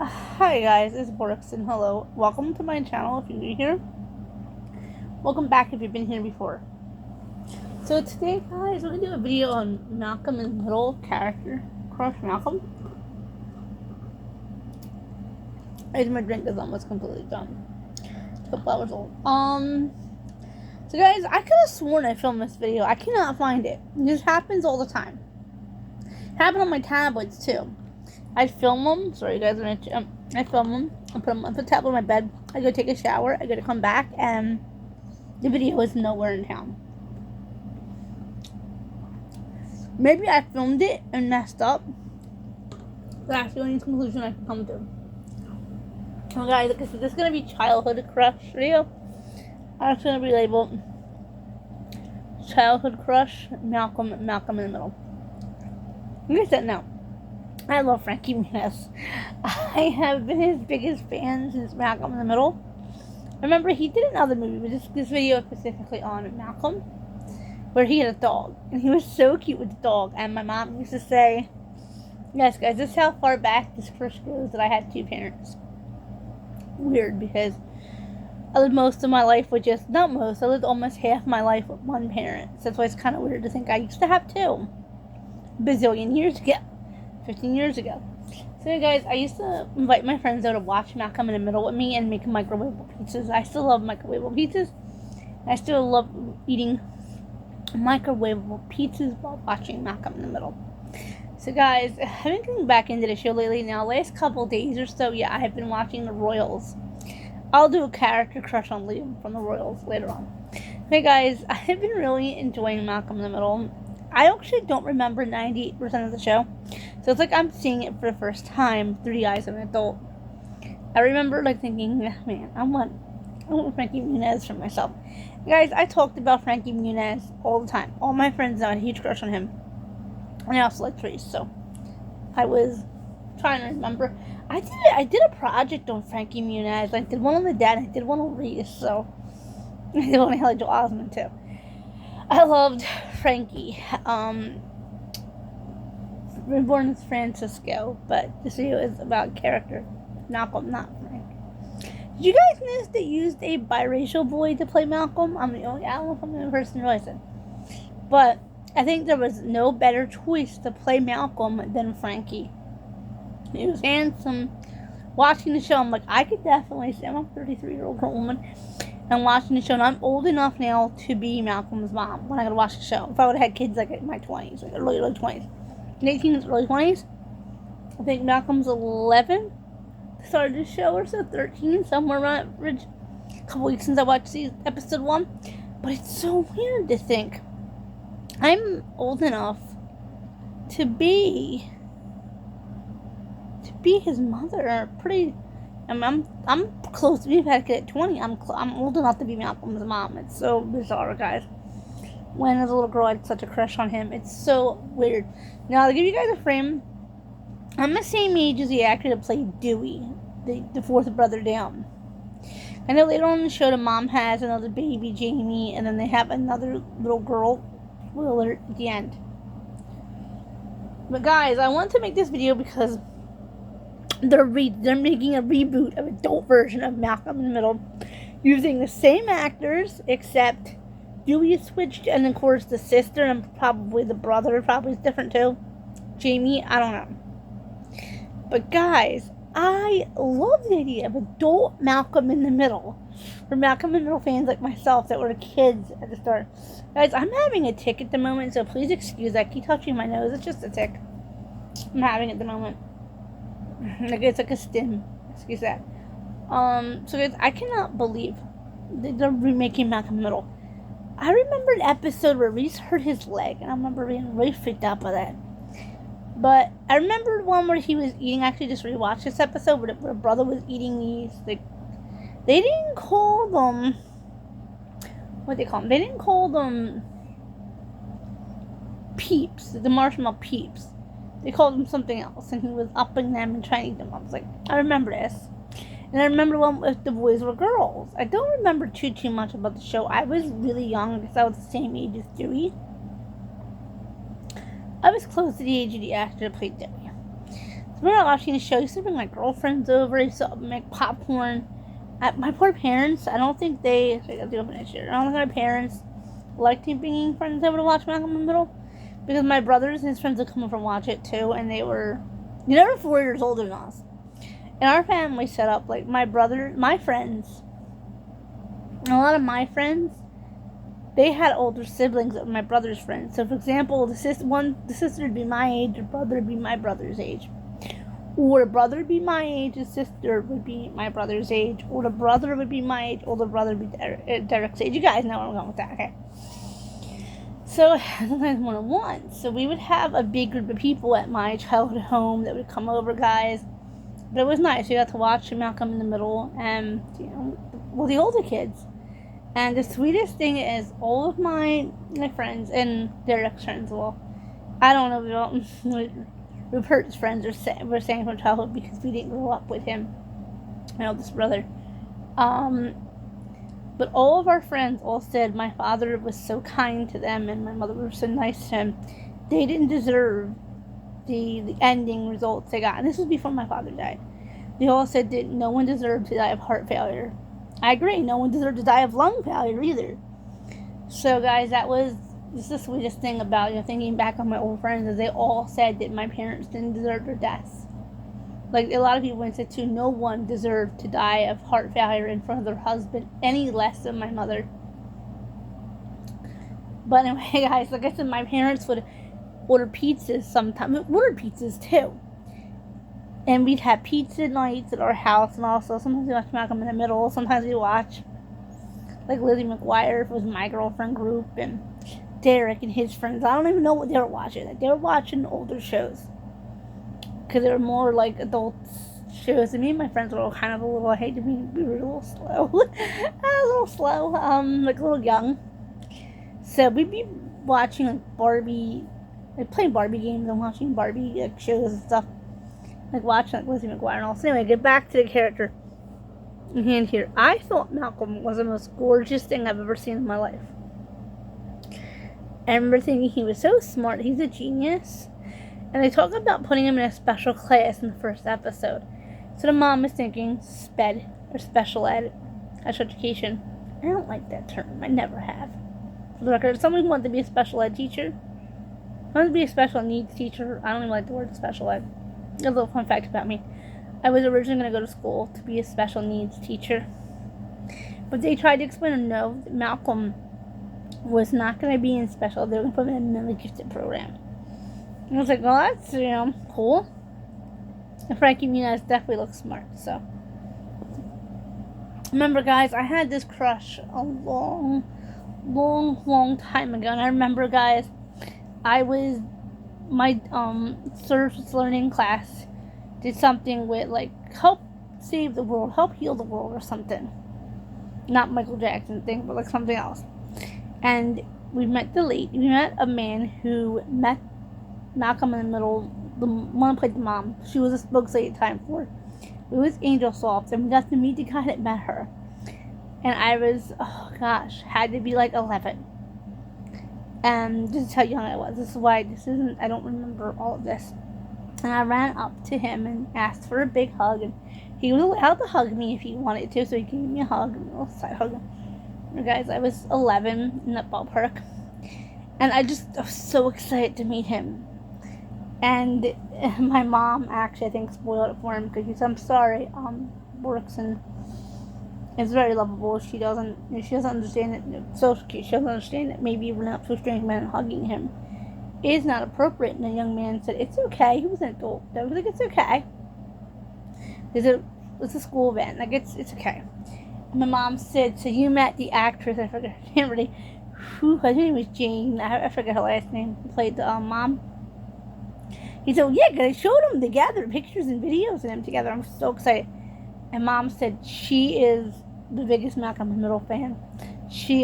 Hi guys, it's Borix and hello. Welcome to my channel if you're new here. Welcome back if you've been here before. So today guys, we're going to do a video on Malcolm in the Middle character. Crush Malcolm. My drink is almost completely done. It's a couple hours old. So guys, I could have sworn I filmed this video. I cannot find it. This happens all the time. It happened on my tablets too. I film them. Sorry, you guys. I film them. I put them on the tablet on my bed. I go take a shower. I go to come back, and the video is nowhere in town. Maybe I filmed it and messed up. That's the only conclusion I can come to. Oh, guys, like I said, this is gonna be childhood crush video. It's gonna be labeled childhood crush Malcolm in the Middle. Like I said, now. I love Frankie Muniz. I have been his biggest fan since Malcolm in the Middle. I remember he did another movie, but this video specifically on Malcolm, where he had a dog. And he was so cute with the dog. And my mom used to say, yes guys, this is how far back this first goes that I had two parents. Weird, because I lived most of my life with I lived almost half my life with one parent. So that's why it's kind of weird to think I used to have two. Bazillion years ago. 15 years ago. So guys, I used to invite my friends out to watch Malcolm in the Middle with me and make microwavable pizzas. I still love microwavable pizzas. I still love eating microwavable pizzas while watching Malcolm in the Middle. So guys, I've been getting back into the show lately now. Last couple days or so, yeah, I have been watching the Royals. I'll do a character crush on Liam from the Royals later on. Hey guys, I have been really enjoying Malcolm in the Middle. I actually don't remember 98% of the show. So it's like I'm seeing it for the first time through the eyes of an adult. I remember thinking, man, I want Frankie Muniz for myself. Guys, I talked about Frankie Muniz all the time. All my friends know I had a huge crush on him. And I also like Trace, so I was trying to remember. I did a project on Frankie Muniz. I did one on the dad, and I did one on Reese, so I did one on Haley Joel Osment too. I loved Frankie. Born as Francisco, but this video is about character, Malcolm, not Frank. Did you guys notice they used a biracial boy to play Malcolm? I don't know if I'm the only person who noticed it. But I think there was no better choice to play Malcolm than Frankie. He was handsome. Watching the show, I'm like, I could definitely see. I'm a 33-year-old woman. I'm watching the show, and I'm old enough now to be Malcolm's mom when I gotta watch the show. If I would have had kids in my 20s, early 20s. 18 early 20s. I think Malcolm's 11. Started the show, or so 13, somewhere around a couple weeks since I watched episode 1. But it's so weird to think I'm old enough to be his mother. I'm close to being a kid at 20. I'm old enough to be Malcolm's mom. It's so bizarre, guys. When as a little girl I had such a crush on him. It's so weird. Now, to give you guys a frame, I'm the same age as the actor that played Dewey, the fourth brother down. I know later on in the show the mom has another baby, Jamie, and then they have another little girl, Willard, at the end. But guys, I wanted to make this video because they're making a reboot of adult version of Malcolm in the Middle using the same actors, except Dewey is switched, and of course the sister and probably the brother probably is different too. Jamie, I don't know. But guys, I love the idea of adult Malcolm in the Middle. For Malcolm in the Middle fans like myself that were kids at the start. Guys, I'm having a tick at the moment, so please excuse that. I keep touching my nose. It's just a tick I'm having at the moment. It's like a stim. Excuse that. So guys, I cannot believe they're remaking Malcolm in the Middle. I remember an episode where Reese hurt his leg, and I remember being really freaked out by that. But I remember one where he was eating, I actually just rewatched this episode, where brother was eating these, they didn't call them, what they call them? They didn't call them Peeps, the marshmallow Peeps. They called them something else, and he was upping them and trying to eat them. I was like, I remember this. And I remember one if the boys were girls. I don't remember too much about the show. I was really young because I was the same age as Dewey. I was close to the age of the actor that played Dewey. we were watching the show. I used to bring my girlfriends over. I used to make popcorn. My poor parents, I don't think I don't think my parents liked bringing friends over to watch Malcolm in the Middle, because my brothers and his friends would come over and watch it too, and they were 4 years older than us. And our family set up, like, my friends, and a lot of my friends, they had older siblings that were my brother's friends. So, for example, the sister would be my age, the brother would be my brother's age. Or a brother would be my age, a sister would be my brother's age. Or the brother would be my age, older brother would be Derek's age. You guys know where I'm going with that, okay? So, sometimes one-on-one. So, we would have a big group of people at my childhood home that would come over, guys. But it was nice. We got to watch Malcolm in the Middle and, the older kids. And the sweetest thing is, all of my friends, and Derek's friends, I don't know, Rupert's friends were saying from childhood, because we didn't grow up with him, my oldest brother. But all of our friends all said my father was so kind to them, and my mother was so nice to him. They didn't deserve the ending results they got. And this was before my father died. They all said that no one deserved to die of heart failure. I agree. No one deserved to die of lung failure either. So, guys, that was just the sweetest thing about, thinking back on my old friends, is they all said that my parents didn't deserve their deaths. Like, a lot of people said, too, no one deserved to die of heart failure in front of their husband, any less than my mother. But anyway, guys, like I said, my parents would order pizzas sometimes. We ordered pizzas, too. And we'd have pizza nights at our house, and also sometimes we watch Malcolm in the Middle. Sometimes we watch, like, Lizzie McGuire, if it was my girlfriend group, and Derek and his friends. I don't even know what they were watching. Like, they were watching older shows, because they were more like adult shows. And me and my friends were all kind of I hate to be a little slow. a little slow, like a little young. So we'd be watching, like, Barbie, like, playing Barbie games and watching Barbie, like, shows and stuff. Like, watching, like, Lizzie McGuire and all. So anyway, get back to the character in hand here. I thought Malcolm was the most gorgeous thing I've ever seen in my life. I remember thinking he was so smart. He's a genius. And they talk about putting him in a special class in the first episode. So the mom is thinking SPED, or special ed, special education. I don't like that term. I never have. For the record, if someone who wanted to be a special ed teacher, I wanted to be a special needs teacher. I don't even like the word special ed. A little fun fact about me. I was originally going to go to school to be a special needs teacher. But they tried to explain to no, that Malcolm was not going to be in special. They were going to put him in a mentally gifted program. And I was like, well, that's, cool. And Frankie Muniz definitely looks smart, so. Remember, guys, I had this crush a long time ago. And I remember, guys, my service learning class did something with, like, help save the world, help heal the world or something. Not Michael Jackson thing, but, like, something else. And we met a man who met Malcolm in the Middle, the one who played the mom. She was a spokesperson at the time for it. It was Angel Soft, and we got to meet the guy that met her. And I was, had to be like 11. And this is how young I was. This is why I don't remember all of this. And I ran up to him and asked for a big hug. And he was allowed to hug me if he wanted to, so he gave me a hug, a little side hug. And guys, I was 11 in that ballpark. And I was so excited to meet him. And my mom actually, I think, spoiled it for him, because she said, I'm sorry, works and is very lovable. She doesn't understand that, so cute. She doesn't understand that maybe running up to a strange man and hugging him is not appropriate. And the young man said, it's okay. He was an adult. I was like, it's okay. It's a school event. Like, it's okay. And my mom said, so you met the actress, I forget her name already. Her name was Jane. I forget her last name. Who played the mom. He said, well, yeah, because I showed them together, pictures and videos of them together. I'm so excited. And Mom said she is the biggest Malcolm in the Middle fan.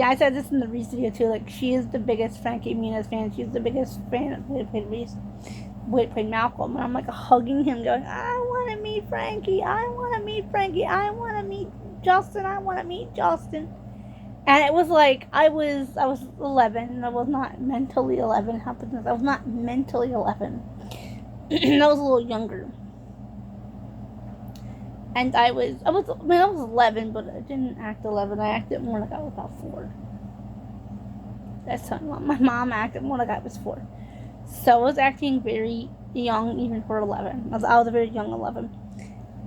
I said this in the Reese video too, like, she is the biggest Frankie Muniz fan. She's the biggest fan of who played Reese, who played Malcolm. And I'm, like, hugging him, going, I want to meet Frankie. I want to meet Frankie. I want to meet Justin. I want to meet Justin. And it was like, I was 11, and I was not mentally 11. I was not mentally 11. I was a little younger. And I was 11, but I didn't act 11. I acted more like I was about 4. That's how my mom acted more like I was 4. So I was acting very young, even for 11. I was a very young 11.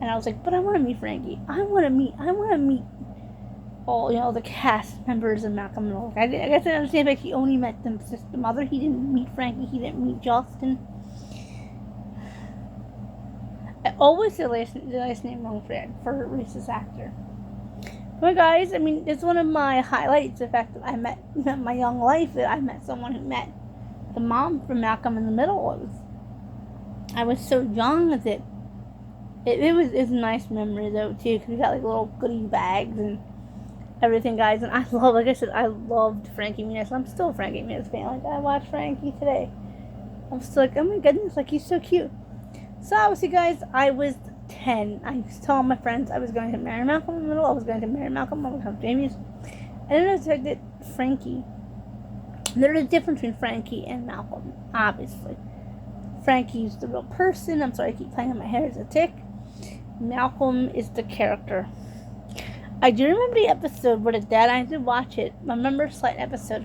And I was like, but I want to meet Frankie. I want to meet all, the cast members of Malcolm and I guess I understand that he only met the mother. He didn't meet Frankie. He didn't meet Justin. I always say the last name wrong for Reese's actor. But guys, I mean, it's one of my highlights, the fact that I met my young life, that I met someone who met the mom from Malcolm in the Middle. I was so young with it. It was a nice memory, though, too, because we got, like, little goodie bags and everything, guys. And I loved Frankie Muniz. I'm still a Frankie Muniz fan. Like, I watched Frankie today. I'm still like, oh my goodness, like, he's so cute. So, obviously, guys, I was 10. I was telling my friends I was going to marry Malcolm in the Middle. I was going to marry Malcolm. I was going to have Jamie's. And then I decided Frankie. There's a difference between Frankie and Malcolm, obviously. Frankie's the real person. I'm sorry, I keep playing on my hair as a tick. Malcolm is the character. I do remember the episode where the dad, I did watch it. I remember a slight episode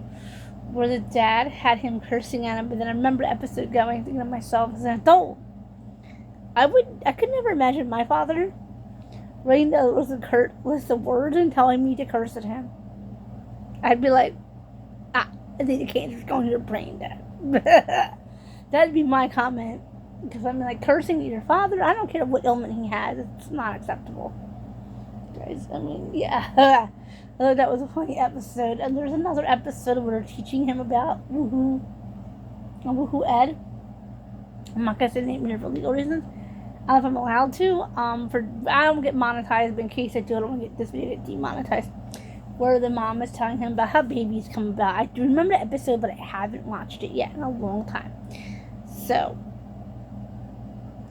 where the dad had him cursing at him, but then I remember the episode going, thinking to myself as an adult, I could never imagine my father writing the list of words and telling me to curse at him. I'd be like, I think the cancer's going to your brain, Dad. That'd be my comment. Because I'm like, cursing at your father, I don't care what ailment he has, it's not acceptable. Guys, I mean, yeah. I thought that was a funny episode. And there's another episode where they're teaching him about Woohoo Ed. I'm not going to say the name here for legal reasons. I don't know if I'm allowed to. I don't get monetized, but in case I do, I don't want to get this video get demonetized. Where the mom is telling him about how babies come about. I do remember the episode, but I haven't watched it yet in a long time. So,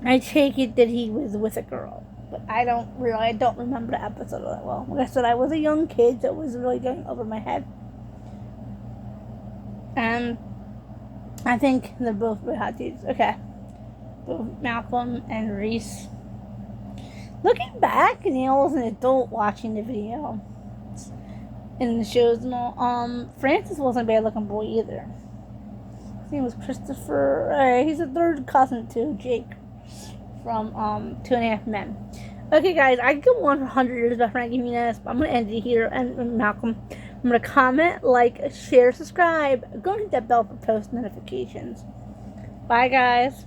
I take it that he was with a girl. But I don't remember the episode that well. Like I said, I was a young kid, so it was really going over my head. And I think they're both really hot dudes. Okay. Both Malcolm and Reese. Looking back, I was an adult watching the video. In the shows and all. Francis wasn't a bad looking boy either. His name was Christopher. He's a third cousin to Jake from 2.5 Men. Okay, guys, I could go on for 100 years about Frankie Muniz, but I'm going to end it here. And Malcolm, I'm going to comment, like, share, subscribe. Go hit that bell for post notifications. Bye, guys.